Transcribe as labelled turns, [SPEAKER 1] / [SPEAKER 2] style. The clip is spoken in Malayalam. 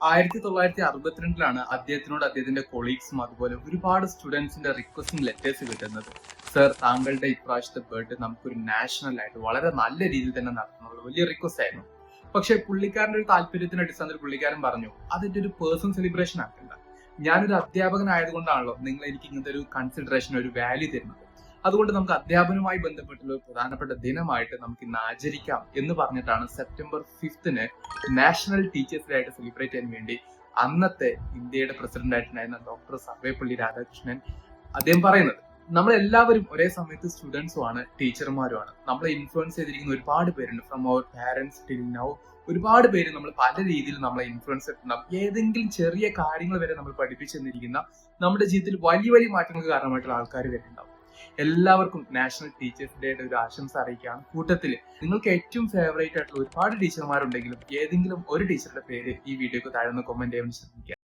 [SPEAKER 1] 1962 അദ്ദേഹത്തിനോട് അദ്ദേഹത്തിന്റെ കൊളീഗ്സും അതുപോലെ ഒരുപാട് സ്റ്റുഡൻസിന്റെ റിക്വസ്റ്റിംഗ് ലെറ്റേഴ്സ് കിട്ടുന്നത്. സർ, താങ്കളുടെ ഇപ്രാവശ്യത്തെ ബർത്ത്ഡേ നമുക്കൊരു നാഷണൽ ആയിട്ട് വളരെ നല്ല രീതിയിൽ തന്നെ നടത്തണമെന്നുള്ള വലിയ റിക്വസ്റ്റ് ആയിരുന്നു. പക്ഷെ പുള്ളിക്കാരന്റെ ഒരു താല്പര്യത്തിന്റെ അടിസ്ഥാനത്തിൽ പുള്ളിക്കാരൻ പറഞ്ഞു, അതിന്റെ ഒരു പേഴ്സണൽ സെലിബ്രേഷൻ ആക്കണ്ട. ഞാനൊരു അധ്യാപകനായതുകൊണ്ടാണല്ലോ നിങ്ങൾ എനിക്ക് ഇങ്ങനത്തെ ഒരു കൺസിഡറേഷൻ, ഒരു വാല്യൂ തരുന്നത്. അതുകൊണ്ട് നമുക്ക് അധ്യാപനവുമായി ബന്ധപ്പെട്ടുള്ള ഒരു പ്രധാനപ്പെട്ട ദിനമായിട്ട് നമുക്ക് ഇന്ന് ആചരിക്കാം എന്ന് പറഞ്ഞിട്ടാണ് സെപ്റ്റംബർ 5 നാഷണൽ ടീച്ചേഴ്സ് ഡേ ആയിട്ട് സെലിബ്രേറ്റ് ചെയ്യാൻ വേണ്ടി അന്നത്തെ ഇന്ത്യയുടെ പ്രസിഡന്റ് ആയിട്ടുണ്ടായിരുന്ന ഡോക്ടർ സർവേപ്പള്ളി രാധാകൃഷ്ണൻ അദ്ദേഹം പറയുന്നത്. നമ്മളെല്ലാവരും ഒരേ സമയത്ത് സ്റ്റുഡൻസുമാണ്, ടീച്ചർമാരുമാണ്. നമ്മളെ ഇൻഫ്ലുവൻസ് ചെയ്തിരിക്കുന്ന ഒരുപാട് പേരുണ്ട്. From our parents till now ഒരുപാട് പേര് നമ്മൾ പല രീതിയിൽ നമ്മളെ ഇൻഫ്ലുവൻസ് ചെയ്തിട്ടുണ്ടാവും. ഏതെങ്കിലും ചെറിയ കാര്യങ്ങൾ വരെ നമ്മൾ പഠിപ്പിച്ചു തന്നിരിക്കുന്ന നമ്മുടെ ജീവിതത്തിൽ വലിയ വലിയ മാറ്റങ്ങൾക്ക് കാരണമായിട്ടുള്ള ആൾക്കാർ വരെ ഉണ്ടാവും. എല്ലാവർക്കും നാഷണൽ ടീച്ചേഴ്സ് ഡേയുടെ ഒരു ആശംസ അറിയിക്കുകയാണ്. കൂട്ടത്തിൽ നിങ്ങൾക്ക് ഏറ്റവും ഫേവറേറ്റ് ആയിട്ടുള്ള ഒരുപാട് ടീച്ചർമാരുണ്ടെങ്കിലും ഏതെങ്കിലും ഒരു ടീച്ചറുടെ പേര് ഈ വീഡിയോക്ക് താഴെ നിന്ന് കമന്റ് ചെയ്യാൻ ശ്രമിക്കുക.